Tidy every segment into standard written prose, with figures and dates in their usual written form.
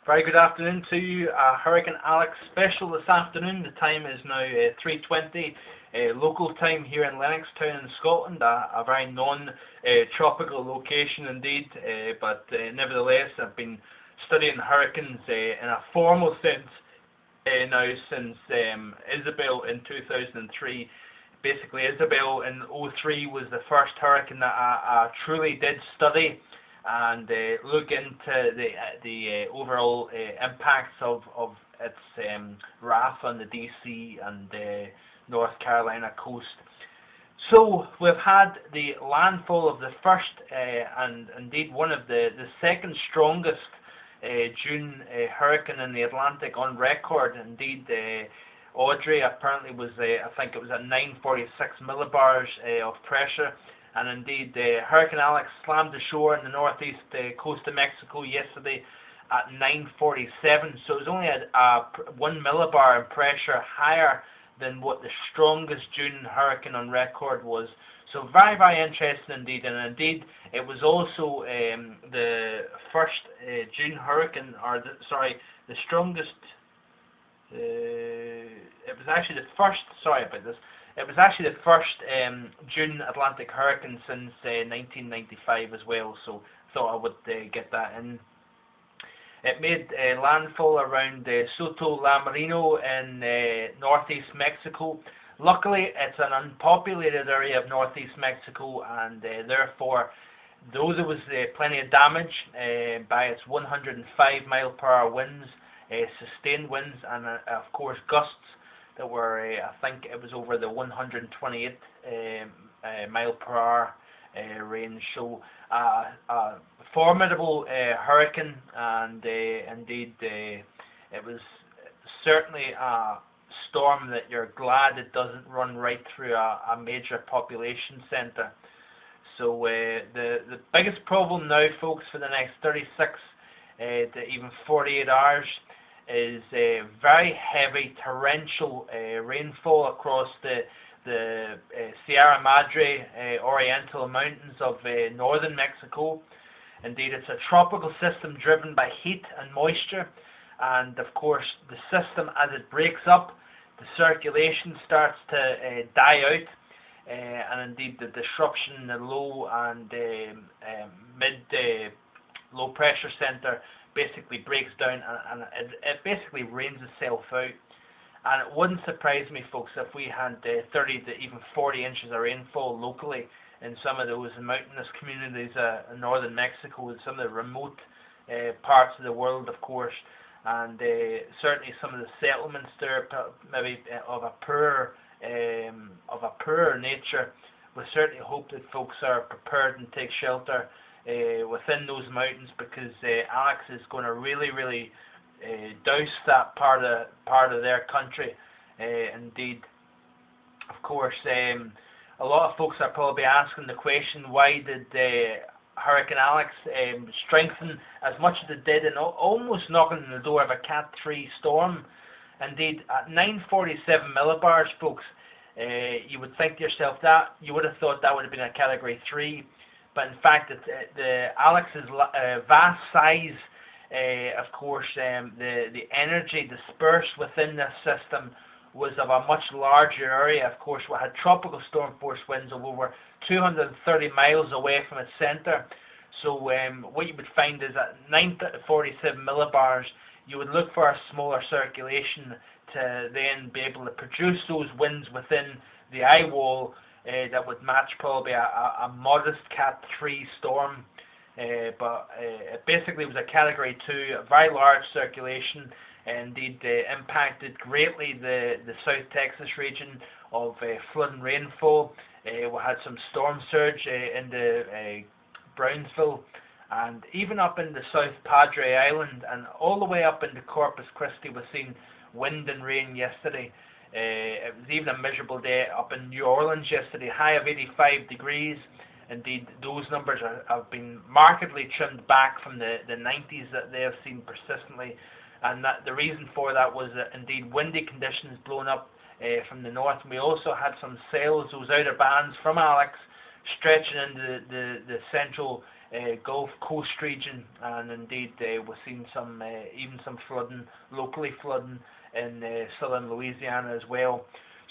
Very good afternoon to you. Hurricane Alex special this afternoon. The time is now 3:20 local time here in Lennoxtown in Scotland. A very non-tropical location indeed, but nevertheless I've been studying hurricanes in a formal sense now since Isabel in 2003. Basically, Isabel in 2003 was the first hurricane that I truly did study and look into the overall impacts of its wrath on the DC and North Carolina coast. So we've had the landfall of the first and indeed one of the second strongest June hurricane in the Atlantic on record. Indeed, Audrey apparently was, I think it was at 946 millibars of pressure. And indeed, Hurricane Alex slammed ashore in the northeast coast of Mexico yesterday at 9:47. So it was only a 1 millibar in pressure higher than what the strongest June hurricane on record was. So very, very interesting indeed. And indeed, it was also the first June hurricane, or the strongest. It was actually the first. Sorry about this. It was actually the first June Atlantic hurricane since 1995 as well, so thought I would get that in. It made landfall around Soto La Marino in northeast Mexico. Luckily, it's an unpopulated area of northeast Mexico, and therefore, though there was plenty of damage by its 105 mile per hour winds, sustained winds, and of course gusts that were, I think it was over the 128 mile per hour range. So a formidable hurricane, and indeed it was certainly a storm that you're glad it doesn't run right through a major population centre. So the biggest problem now, folks, for the next 36 to even 48 hours is very heavy torrential rainfall across the Sierra Madre Oriental Mountains of northern Mexico. Indeed, it's a tropical system driven by heat and moisture, and of course the system, as it breaks up, the circulation starts to die out, and indeed the disruption in the low and mid low pressure center basically breaks down, and it basically rains itself out. And it wouldn't surprise me, folks, if we had 30 to even 40 inches of rainfall locally in some of those mountainous communities in northern Mexico and some of the remote parts of the world, of course, and certainly some of the settlements there, maybe of a poorer nature. We certainly hope that folks are prepared and take shelter within those mountains, because Alex is going to really douse that part of their country. Indeed, of course, a lot of folks are probably asking the question, why did Hurricane Alex strengthen as much as it did, and almost knocking on the door of a Cat 3 storm? Indeed, at 947 millibars, folks, you would think to yourself that you would have thought that would have been a Category 3. But in fact, the Alex's vast size, of course, the energy dispersed within this system was of a much larger area. Of course, we had tropical storm force winds of over 230 miles away from its centre. So what you would find is at 947 millibars, you would look for a smaller circulation to then be able to produce those winds within the eye wall that would match probably a modest Cat 3 storm. But it basically was a Category 2, a very large circulation, and indeed impacted greatly the South Texas region of flood and rainfall. We had some storm surge into Brownsville, and even up in the South Padre Island, and all the way up into Corpus Christi. We've seen wind and rain yesterday. It was even a miserable day up in New Orleans yesterday, high of 85 degrees. Indeed, those numbers have been markedly trimmed back from the 90s that they have seen persistently, and that the reason for that was indeed windy conditions blowing up from the north. And we also had some sails, those outer bands from Alex, stretching into the central Gulf Coast region, and indeed we've seen some even some flooding, locally flooding in southern Louisiana as well.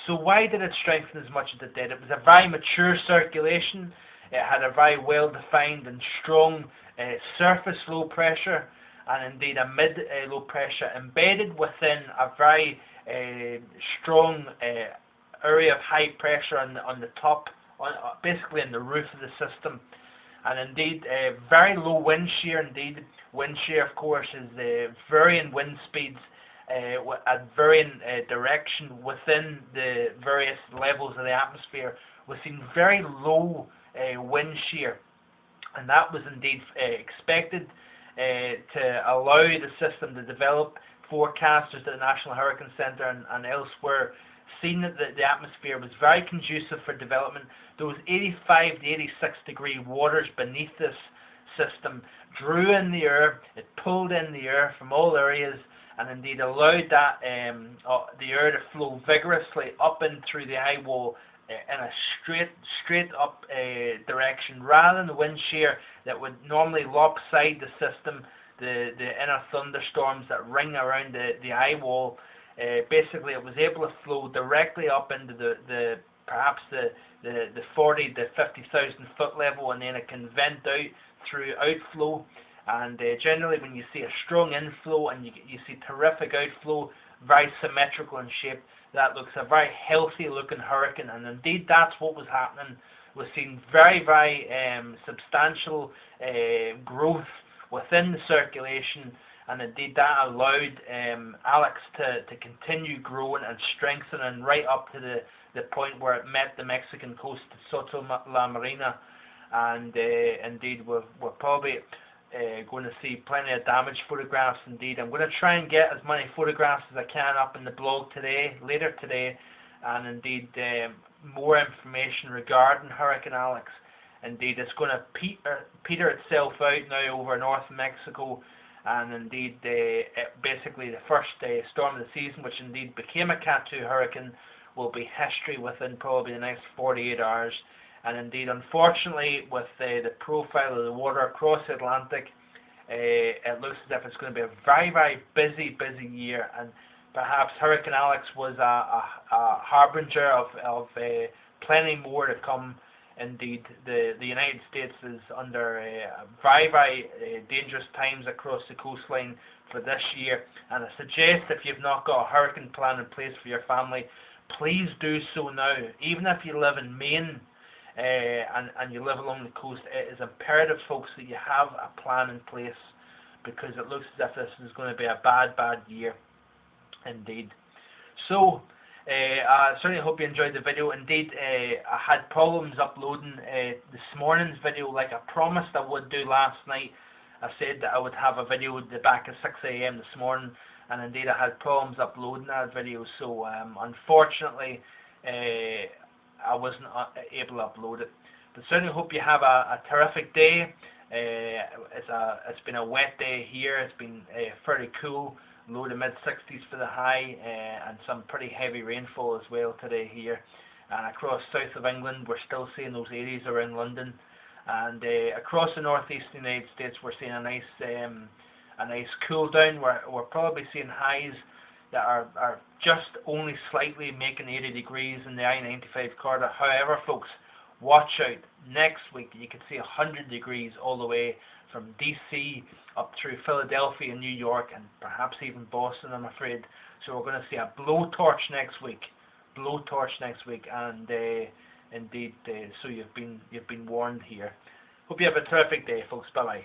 So why did it strengthen as much as it did? It was a very mature circulation. It had a very well-defined and strong surface low pressure, and indeed a mid-low pressure embedded within a very strong area of high pressure on the top, basically in the roof of the system. And indeed, very low wind shear. Indeed, wind shear, of course, is varying wind speeds at varying direction within the various levels of the atmosphere. We've seen very low wind shear, and that was indeed expected to allow the system to develop. Forecasters at the National Hurricane Center and elsewhere seen that the atmosphere was very conducive for development. Those 85 to 86 degree waters beneath this system drew in the air, it pulled in the air from all areas, and indeed allowed that the air to flow vigorously up and through the eye wall in a straight up direction, rather than the wind shear that would normally lopside the system, the inner thunderstorms that ring around the eye wall. Basically, it was able to flow directly up into perhaps the 40 to 50,000 foot level, and then it can vent out through outflow. And generally, when you see a strong inflow and you see terrific outflow, very symmetrical in shape, that looks a very healthy looking hurricane. And indeed, that's what was happening. We've seen very substantial growth within the circulation, and indeed that allowed Alex to continue growing and strengthening right up to the point where it met the Mexican coast at Soto La Marina. And indeed we're probably going to see plenty of damage photographs. Indeed, I'm going to try and get as many photographs as I can up in the blog later today, and indeed more information regarding Hurricane Alex. Indeed, it's going to peter itself out now over North Mexico, and indeed basically the first storm of the season, which indeed became a Cat 2 hurricane, will be history within probably the next 48 hours. And indeed, unfortunately, with the profile of the water across the Atlantic, it looks as if it's going to be a very busy year, and perhaps Hurricane Alex was a harbinger of plenty more to come. Indeed, the United States is under very dangerous times across the coastline for this year, and I suggest if you've not got a hurricane plan in place for your family, please do so now. Even if you live in Maine and you live along the coast, it is imperative, folks, that you have a plan in place, because it looks as if this is going to be a bad year indeed. So I certainly hope you enjoyed the video. Indeed, I had problems uploading this morning's video like I promised I would do last night. I said that I would have a video back at 6 AM this morning, and indeed I had problems uploading that video, so unfortunately I wasn't able to upload it. But certainly hope you have a terrific day. It's been a wet day here. It's been fairly cool, low to mid-60s for the high, and some pretty heavy rainfall as well today here. And across south of England, we're still seeing those 80s around London. And across the northeastern United States, we're seeing a nice cool down. We're probably seeing highs that are just only slightly making 80 degrees in the I-95 corridor. However, folks, watch out. Next week, you could see 100 degrees all the way from DC up through Philadelphia and New York, and perhaps even Boston, I'm afraid. So we're going to see a blowtorch next week. And indeed, so you've been warned here. Hope you have a terrific day, folks. Bye bye.